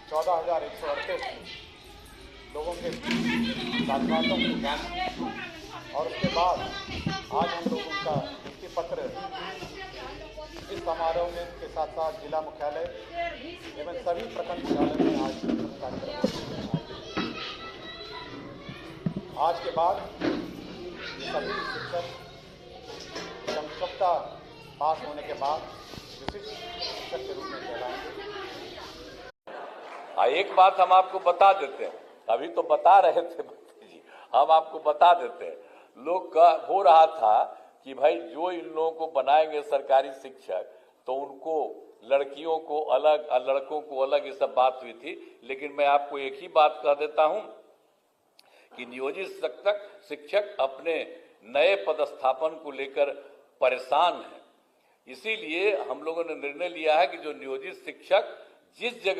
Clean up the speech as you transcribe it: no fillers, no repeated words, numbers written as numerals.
14,138 लोगों के कागजातों की जांच और उसके बाद आज हम लोग उनका नियुक्ति पत्र इस समारोह में के साथ साथ जिला मुख्यालय एवं सभी प्रखंड मुख्यालय में आज कार्यक्रम आज के बाद सभी शिक्षक संक्षिप्ता पास होने के बाद विशिष्ट शिक्षक के रूप में कहलाएंगे। एक बात हम आपको बता देते हैं, अभी तो बता रहे थे जी, हम आपको बता देते हैं। लोग का हो रहा था कि भाई जो इन लोगों को बनाएंगे सरकारी शिक्षक तो उनको लड़कियों को अलग और लड़कों को अलग, ये सब बात हुई थी। लेकिन मैं आपको एक ही बात कह देता हूं कि नियोजित शिक्षक अपने नए पदस्थापन को लेकर परेशान है। इसीलिए हम लोगों ने निर्णय लिया है कि जो नियोजित शिक्षक जिस जगह